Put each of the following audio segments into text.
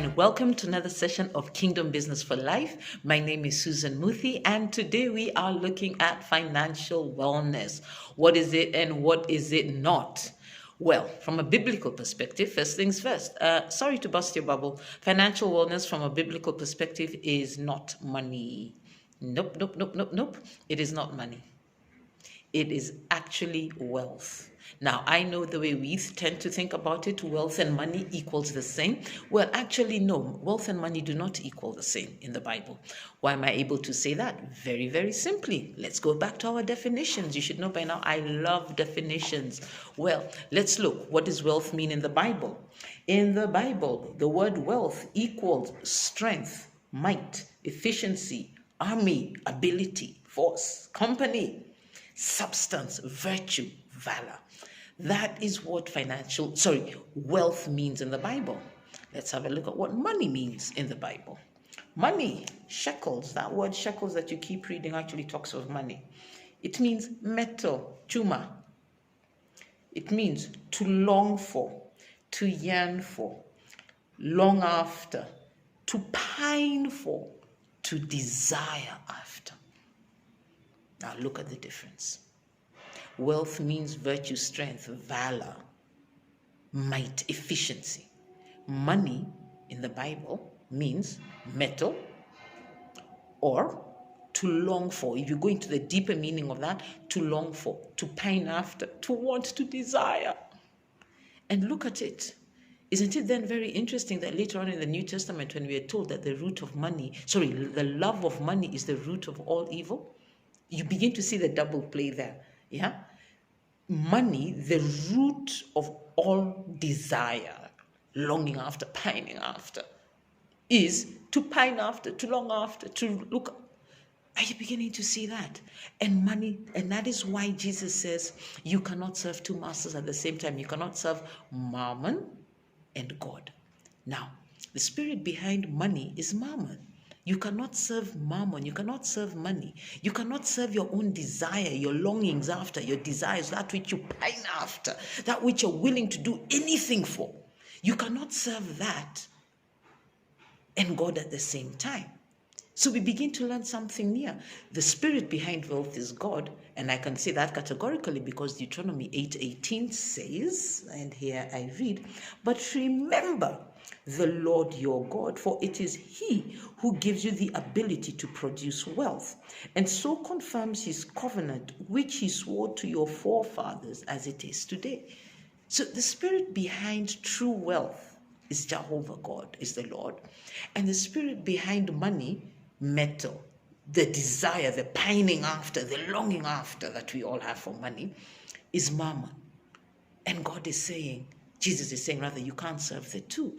and welcome to another session of Kingdom Business for Life. My name is Susan Muthi, and today we are looking at financial wellness. What is it and what is it not? Well, from a biblical perspective, first things first. Sorry to bust your bubble. Financial wellness from a biblical perspective is not money. Nope, nope, nope, nope, nope. It is not money. It is actually wealth. Now, I know the way we tend to think about it, wealth and money equals the same. Well, actually, no, wealth and money do not equal the same in the Bible. Why am I able to say that? Very, very simply. Let's go back to our definitions. You should know by now, I love definitions. Well, let's look. What does wealth mean in the Bible? In the Bible, the word wealth equals strength, might, efficiency, army, ability, force, company, substance, virtue, valor. That is what wealth means in the Bible. Let's have a look at what money means in the Bible. Money, shekels, that word shekels that you keep reading actually talks of money. It means metal, chuma. It means to long for, to yearn for, long after, to pine for, to desire after. Now look at the difference. Wealth means virtue, strength, valor, might, efficiency. Money in the Bible means metal or to long for. If you go into the deeper meaning of that, to long for, to pine after, to want, to desire. And look at it. Isn't it then very interesting that later on in the New Testament, when we are told that the love of money is the root of all evil, you begin to see the double play there. Yeah? Money, the root of all desire, longing after, pining after, is to pine after, to long after, to look. Are you beginning to see that? And money, and that is why Jesus says you cannot serve two masters at the same time. You cannot serve Mammon and God. Now, the spirit behind money is Mammon. You cannot serve Mammon. You cannot serve money. You cannot serve your own desire, your longings after, your desires, that which you pine after, that which you're willing to do anything for. You cannot serve that and God at the same time. So we begin to learn something new. The spirit behind wealth is God, and I can say that categorically because Deuteronomy 8:18 says, and here I read, "But remember the Lord your God, for it is He who gives you the ability to produce wealth, and so confirms His covenant, which He swore to your forefathers as it is today." So the spirit behind true wealth is Jehovah God, is the Lord. And the spirit behind money, metal, the desire, the pining after, the longing after that we all have for money, is Mammon. And God is saying, Jesus is saying rather, you can't serve the two.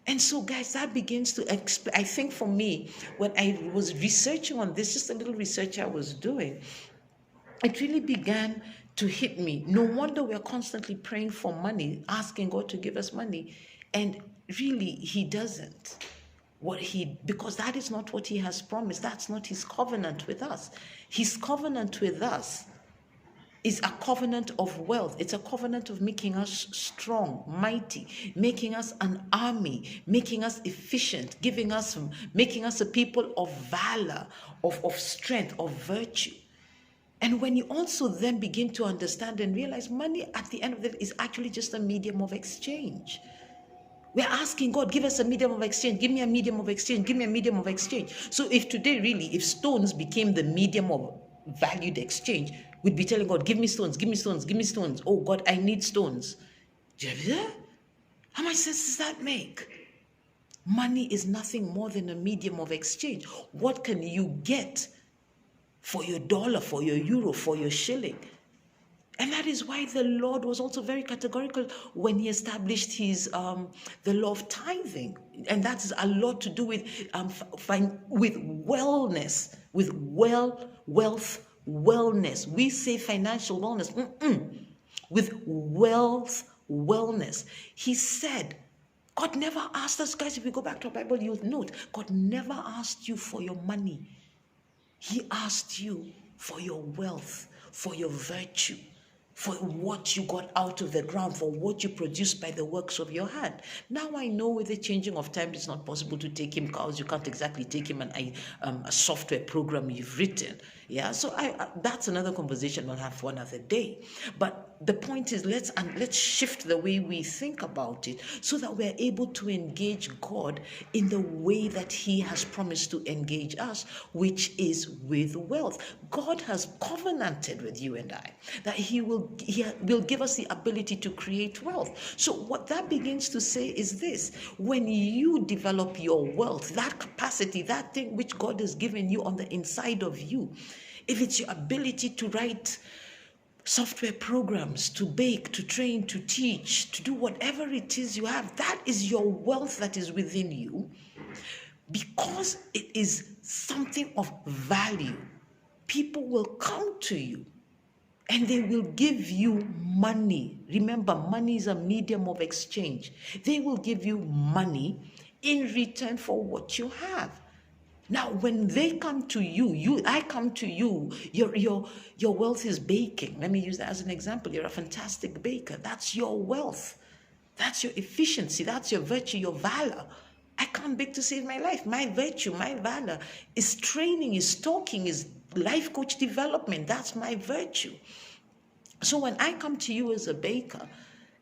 And so, guys, that begins to I think for me, when I was researching on this, just a little research I was doing, it really began to hit me. No wonder we're constantly praying for money, asking God to give us money. And really, He doesn't. Because that is not what He has promised. That's not His covenant with us. His covenant with us is a covenant of wealth. It's a covenant of making us strong, mighty, making us an army, making us efficient, making us a people of valor, of strength, of virtue. And when you also then begin to understand and realize money at the end of the day is actually just a medium of exchange. We're asking God, give us a medium of exchange. Give me a medium of exchange. Give me a medium of exchange. So if today really, if stones became the medium of valued exchange, we'd be telling God, give me stones, give me stones, give me stones. Oh God, I need stones. How much sense does that make? Money is nothing more than a medium of exchange. What can you get for your dollar, for your euro, for your shilling? And that is why the Lord was also very categorical when He established the law of tithing. And that's a lot to do with wellness, with wealth, wellness. We say financial wellness. With wealth, wellness. He said, God never asked us, guys, if we go back to our Bible, you'll note, God never asked you for your money. He asked you for your wealth, for your virtue, for what you got out of the ground, for what you produced by the works of your hand. Now I know with the changing of time, it's not possible to take him cows. You can't exactly take him a software program you've written. Yeah, so that's another conversation we'll have for another day. But the point is, let's shift the way we think about it so that we're able to engage God in the way that He has promised to engage us, which is with wealth. God has covenanted with you and I that He will give us the ability to create wealth. So what that begins to say is this: when you develop your wealth, that capacity, that thing which God has given you on the inside of you, if it's your ability to write software programs, to bake, to train, to teach, to do whatever it is you have, that is your wealth that is within you. Because it is something of value, people will come to you and they will give you money. Remember, money is a medium of exchange. They will give you money in return for what you have. Now, when they come to you, I come to you, your wealth is baking. Let me use that as an example. You're a fantastic baker. That's your wealth. That's your efficiency. That's your virtue, your valor. I can't bake to save my life. My virtue, my valor is training, is talking, is life coach development. That's my virtue. So when I come to you as a baker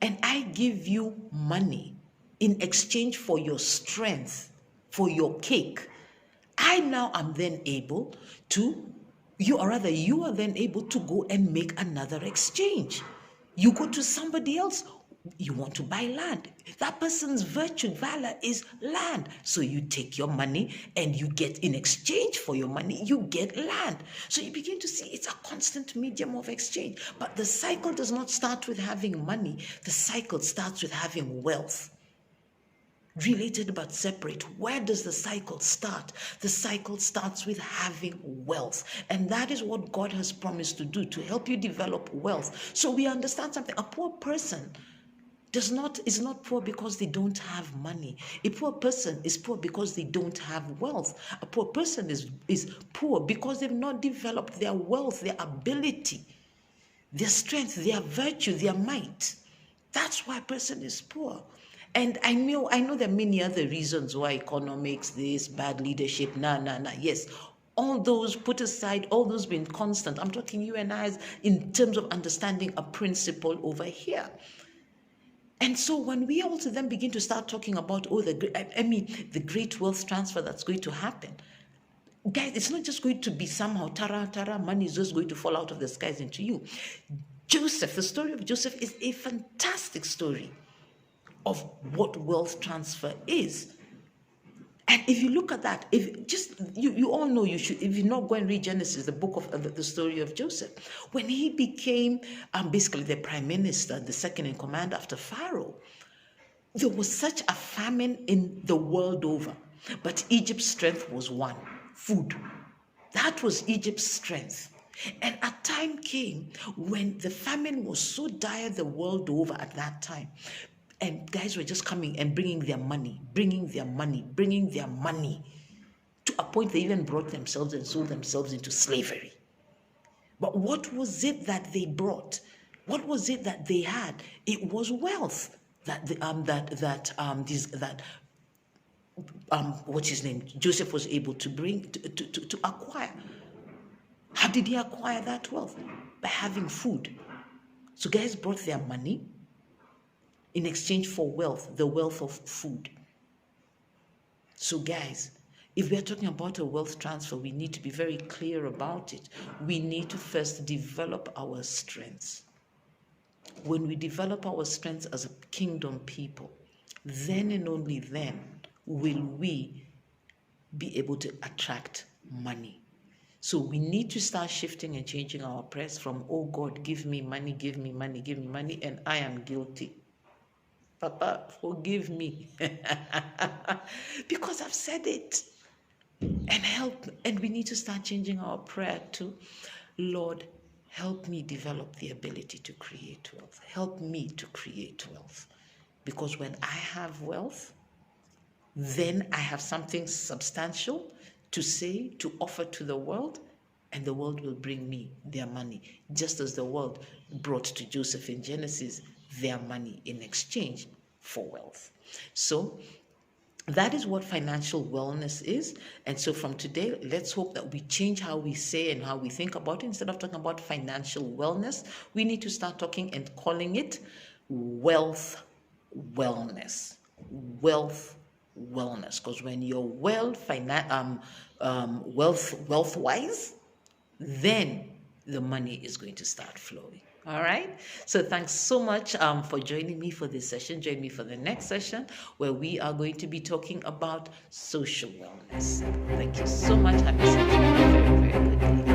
and I give you money in exchange for your strength, for your cake, I now am then able to, you are then able to go and make another exchange. You go to somebody else, you want to buy land. That person's virtue, valor is land. So you take your money and you get, in exchange for your money, you get land. So you begin to see it's a constant medium of exchange. But the cycle does not start with having money. The cycle starts with having wealth. Related but separate. Where does the cycle start? The cycle starts with having wealth. And that is what God has promised to do, to help you develop wealth. So we understand something. A poor person is not poor because they don't have money. A poor person is poor because they don't have wealth. A poor person is poor because they've not developed their wealth, their ability, their strength, their virtue, their might. That's why a person is poor. And I know there are many other reasons why economics, this, bad leadership, yes. All those put aside, all those being constant. I'm talking you and I in terms of understanding a principle over here. And so when we also then begin to start talking about, the great wealth transfer that's going to happen, guys, it's not just going to be somehow, tara, money is just going to fall out of the skies into you. Joseph, the story of Joseph is a fantastic story of what wealth transfer is. And if you look at that, you all know, you should, if you not go and read Genesis, the book of the story of Joseph, when he became basically the prime minister, the second in command after Pharaoh, there was such a famine in the world over. But Egypt's strength was one: food. That was Egypt's strength. And a time came when the famine was so dire the world over at that time. And guys were just coming and bringing their money to a point they even brought themselves and sold themselves into slavery. But what was it that they brought? What was it that they had? It was wealth Joseph was able to bring to acquire. How did he acquire that wealth? By having food. So guys brought their money in exchange for wealth, the wealth of food. So guys, if we're talking about a wealth transfer, we need to be very clear about it. We need to first develop our strengths. When we develop our strengths as a kingdom people, then and only then will we be able to attract money. So we need to start shifting and changing our prayers from, oh God, give me money, give me money, give me money, and I am guilty. Papa, forgive me. Because I've said it. And we need to start changing our prayer to, Lord, help me develop the ability to create wealth. Help me to create wealth. Because when I have wealth, then I have something substantial to say, to offer to the world, and the world will bring me their money, just as the world brought to Joseph in Genesis their money in exchange for wealth. So that is what financial wellness is. And so from today, let's hope that we change how we say and how we think about it. Instead of talking about financial wellness, we need to start talking and calling it wealth wellness. Wealth wellness. Because when you're wealth wise, then the money is going to start flowing. All right. So thanks so much for joining me for this session. Join me for the next session where we are going to be talking about social wellness. Thank you so much. Have yourself a very, very good day.